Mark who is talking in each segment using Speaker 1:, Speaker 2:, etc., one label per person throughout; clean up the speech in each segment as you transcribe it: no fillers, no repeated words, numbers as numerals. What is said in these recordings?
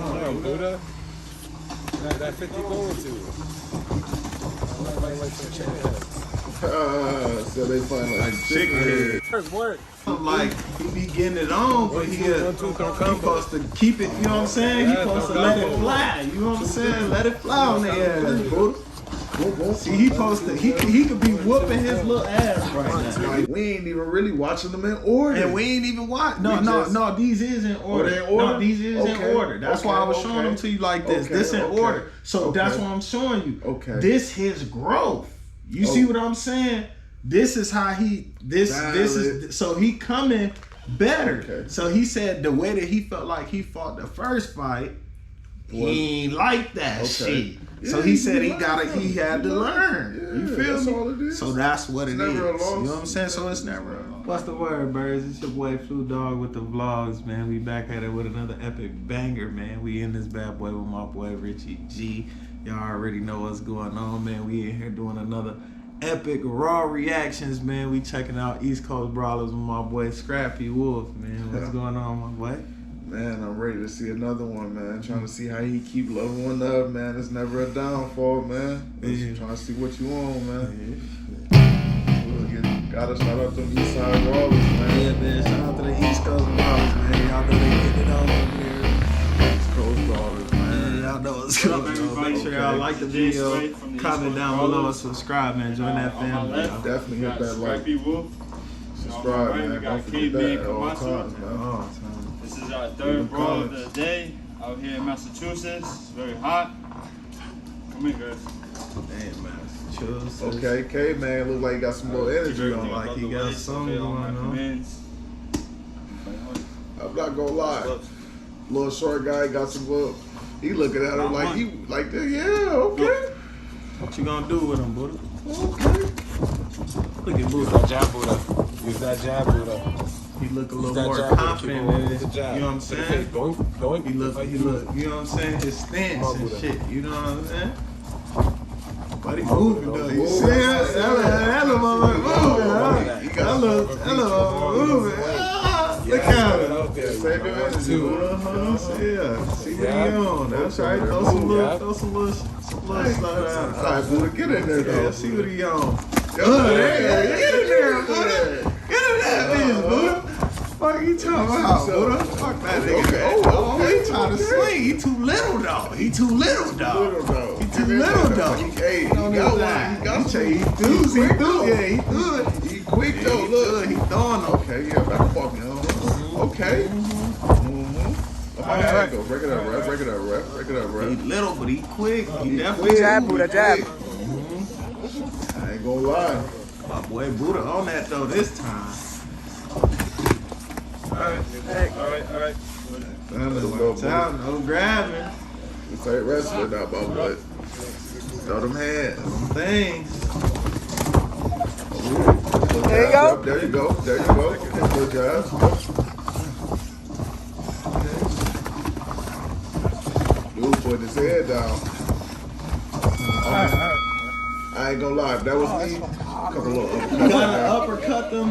Speaker 1: No, Buddha. That 50 going to. Like some chicken heads.
Speaker 2: So they find like chicken heads.
Speaker 1: Work.
Speaker 3: Like, he be getting it on, but he supposed to keep it, you know what I'm saying? He supposed to let it fly, you know what I'm saying? Let it fly on the ass, bro. See, he supposed to, he could be whooping his little ass right now.
Speaker 2: Like, we ain't even really watching them in order.
Speaker 3: And we ain't even watching. No, these is in order.
Speaker 2: They in order?
Speaker 3: No, these is in order. That's why I was showing them to you like this. This in order. So that's what I'm showing you.
Speaker 2: Okay.
Speaker 3: This his growth. You see what I'm saying? This is how he, this is, so he coming better.
Speaker 2: Okay.
Speaker 3: So he said the way that he felt like he fought the first fight, he ain't like that shit. So he said he had to learn. You feel
Speaker 2: that's
Speaker 3: me?
Speaker 2: all it is.
Speaker 3: So that's what it is. You know
Speaker 2: Loss.
Speaker 3: what I'm saying? So it's never a loss. What's the word, birds? It's your boy Flu Dog with the vlogs, man. We back at it with another epic banger, man. We in this bad boy with my boy Richie G. Y'all already know what's going on, man. We in here doing another epic raw reactions, man. We checking out East Coast Brawlers with my boy Scrappy Wolf, man. What's going on, my boy?
Speaker 2: Man, I'm ready to see another one, man. Trying to see how he keep loving one up, man. It's never a downfall, man. Trying to see what you on, man. Gotta shout out to them East Side Brawlers, man.
Speaker 3: Yeah, man. Shout out to the East Coast Brawlers, man. Y'all know they getting it on over here.
Speaker 2: East Coast Brawlers, man.
Speaker 3: Y'all know what's going on. Make sure y'all like the video, comment down below, and subscribe, man. Join that family.
Speaker 2: Definitely hit that like.
Speaker 4: Scrappy Wolf.
Speaker 2: Subscribe, man. Don't forget
Speaker 4: Caveman
Speaker 2: that at all times, man.
Speaker 4: This is our third brawl of the day out here in Massachusetts. It's very hot. Come in, guys.
Speaker 3: Damn, Massachusetts.
Speaker 2: Okay, Caveman look like he got some more energy on.
Speaker 3: Like he got something going on.
Speaker 2: I'm not gonna lie. Little short guy got some look. He looking at him like he like that. Yeah, okay.
Speaker 3: What you gonna do with him, Buddha?
Speaker 2: Okay.
Speaker 3: Look at
Speaker 1: Use
Speaker 3: Buddha.
Speaker 1: that jab, Buddha. Use that jab, Buddha.
Speaker 3: He look a little
Speaker 1: That
Speaker 3: more
Speaker 1: jab,
Speaker 3: confident in his, you know what I'm saying?
Speaker 1: Going.
Speaker 3: He look, you know what I'm saying? His stance and shit, you know what I'm saying? But he moving though, you see it? That little motherfucker moving, huh? That little motherfucker moving. Look at him. Yeah, see what he on. That's right. Throw some little slide out.
Speaker 2: All right, Buddha, get in there though.
Speaker 3: Yeah, see what he on. Get in there, Buddha. Get in that bitch, Buddha. Fuck you talking about, Buddha? Fuck that nigga. Oh, he trying to swing. He too little though. He too little though. He too little though.
Speaker 2: Hey, he got one. He got some.
Speaker 3: He threw. Yeah, he threw it.
Speaker 2: He quick though. Look,
Speaker 3: he throwing them.
Speaker 2: okay, yeah, back off now. Okay. Alright, go. Break it up, ref. Break it up, ref. Break it up,
Speaker 3: He
Speaker 2: ref.
Speaker 3: little, but he quick. He definitely
Speaker 5: Jab, Buddha, jab.
Speaker 2: I ain't gonna lie.
Speaker 3: My boy Buddha on that though this time.
Speaker 4: Alright.
Speaker 3: No grabbing.
Speaker 2: This ain't wrestling now, my boy. Throw them hands.
Speaker 3: Things.
Speaker 5: There you go.
Speaker 2: There you go. There you go. Good job. Dude putting his head down. I ain't gonna lie, if that was me, couple of uppercuts.
Speaker 3: You gotta uppercut them.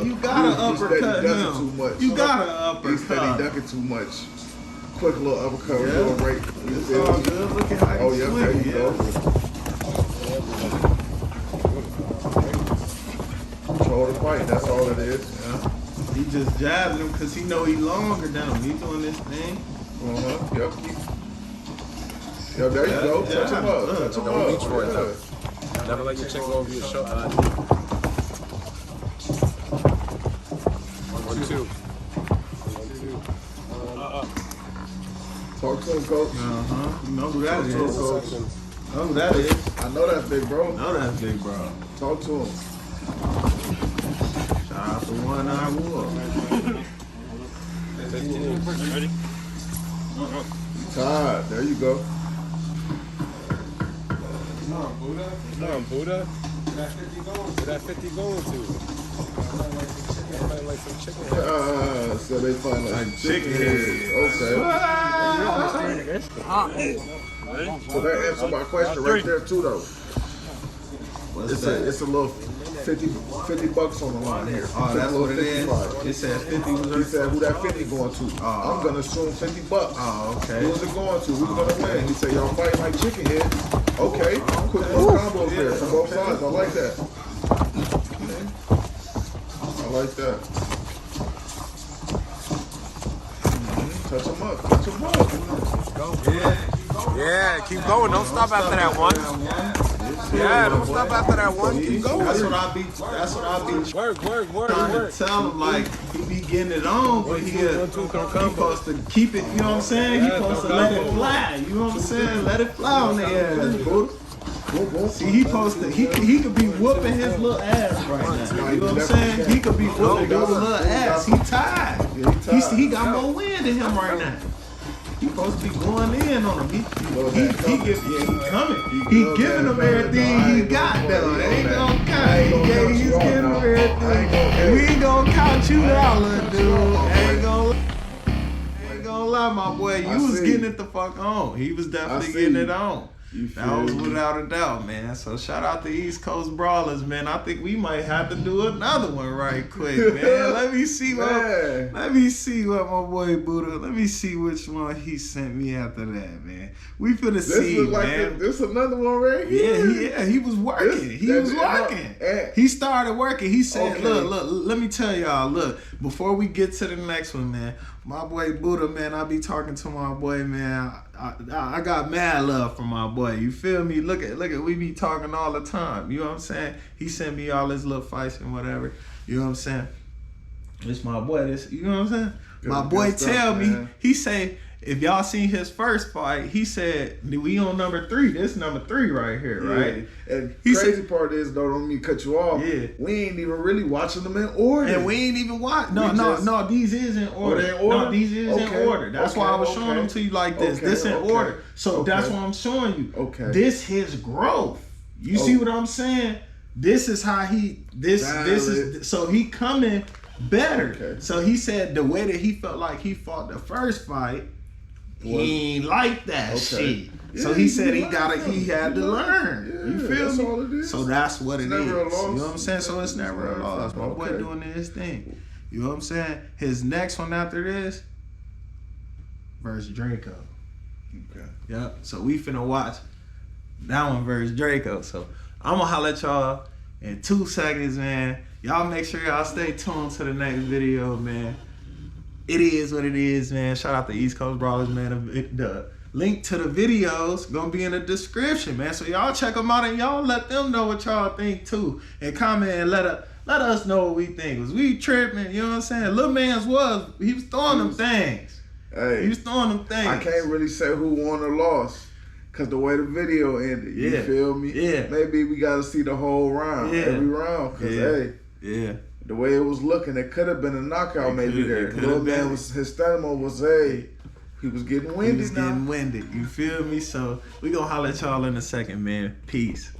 Speaker 3: You gotta uppercut him.
Speaker 2: Too much.
Speaker 3: You gotta
Speaker 2: He's steady
Speaker 3: uppercut.
Speaker 2: ducking too much. Quick little uppercut.
Speaker 3: Yeah.
Speaker 2: Going right.
Speaker 3: It's all good. Look at how
Speaker 2: Oh
Speaker 3: he
Speaker 2: yeah,
Speaker 3: swing.
Speaker 2: there you go. Control the fight. That's all it is.
Speaker 3: Yeah. He just jabbing him because he know he longer than him. He doing this thing.
Speaker 2: Yep. Yep. There you go. Touch him up. Touch him
Speaker 1: Don't
Speaker 2: up.
Speaker 1: reach for it,
Speaker 2: Yeah.
Speaker 1: Never let your chick go over your shoulder. 1, 2.
Speaker 2: Talk to him, coach.
Speaker 3: You know who that
Speaker 2: Talk to him,
Speaker 3: is.
Speaker 2: coach.
Speaker 3: Know who that is.
Speaker 2: I know that big bro.
Speaker 3: Know that big bro.
Speaker 2: Talk to him.
Speaker 3: Shout out to One Eye Wolf.
Speaker 4: Ready?
Speaker 2: Todd, there you go.
Speaker 1: Come on, Buddha. Where that 50 going to? Like some chicken heads.
Speaker 2: So they find like
Speaker 3: Chicken
Speaker 2: heads. Okay. So that answered my question right there too, though. It's a little 50 bucks on the line here.
Speaker 3: Oh, that's what it is?
Speaker 2: 55.
Speaker 3: It said 50 was
Speaker 2: He said, who that 50 going to? I'm going to assume 50 bucks.
Speaker 3: Oh, okay.
Speaker 2: Who's it going to? Who's going to win? He said, y'all fighting like chicken heads. Okay. Quick little combos there from both sides. I like that. Okay. I like that. Touch him up. Touch him up.
Speaker 1: Go. Yeah, keep going. Don't stop after that one. Yeah, don't stop after that one. Keep going.
Speaker 3: That's what I be.
Speaker 1: Work.
Speaker 3: Trying to tell him, like, he be getting it on, but he supposed to keep it, you know what I'm saying? He supposed to let it fly, you know what I'm saying? Let it fly on the ass, bro. See, he could be whooping his little ass right now. You know what I'm saying? He could be whooping his little ass. He tired. He got more wind in him right now. He supposed to be going in on him. He coming. He giving him everything he got though. It ain't gonna count. He's giving him everything. We ain't gonna count you out, little dude. Ain't gonna lie, my boy. You was getting it the fuck on. He was definitely getting it on. That was without a doubt, man. So shout out to East Coast Brawlers, man. I think we might have to do another one right quick, man. Let me see what my boy Buddha. Let me see which one he sent me after that, man. We finna see, man.
Speaker 2: This another one right here.
Speaker 3: Yeah. He was working. He started working. He said, okay. Look. Let me tell y'all. Look, before we get to the next one, man. My boy Buddha, man, I be talking to my boy, man. I got mad love for my boy. You feel me? Look at, we be talking all the time. You know what I'm saying? He sent me all his little fights and whatever. You know what I'm saying? It's my boy. You know what I'm saying? My boy tell me, he say, if y'all seen his first fight, he said, we on number 3. This number 3 right here, right?
Speaker 2: And crazy part is, though, don't mean cut you off. Yeah. We ain't even really watching them in order.
Speaker 3: And we ain't even watch. No, these is in order. No, these is in order. That's why I was showing them to you like this. This in order. So that's what I'm showing you. Okay. This his growth. You see what I'm saying? This is how this is, so he coming better. Okay. So he said the way that he felt like he fought the first fight, he ain't like that shit. Yeah, so he said he had to learn. Yeah, you feel me? So that's what it is. You know what I'm saying? So it's never a loss. My boy doing his thing. You know what I'm saying? His next one after this, versus Draco. Okay. Yep. So we finna watch that one versus Draco. So I'm gonna holler at y'all in 2 seconds, man. Y'all make sure y'all stay tuned to the next video, man. It is what it is, man. Shout out to East Coast Brawlers, man. The link to the videos gonna be in the description, man. So y'all check them out and y'all let them know what y'all think too. And comment and let us know what we think. Was we tripping? You know what I'm saying? Lil Mans he was throwing them things.
Speaker 2: Hey,
Speaker 3: he was throwing them things.
Speaker 2: I can't really say who won or lost. Cause the way the video ended, you feel me? Yeah. Maybe we gotta see the whole round, every round. Cause the way it was looking, it could have been a knockout maybe there. Little man his stamina was he was getting winded.
Speaker 3: Getting winded. You feel me? So we gonna holler at y'all in a second, man. Peace.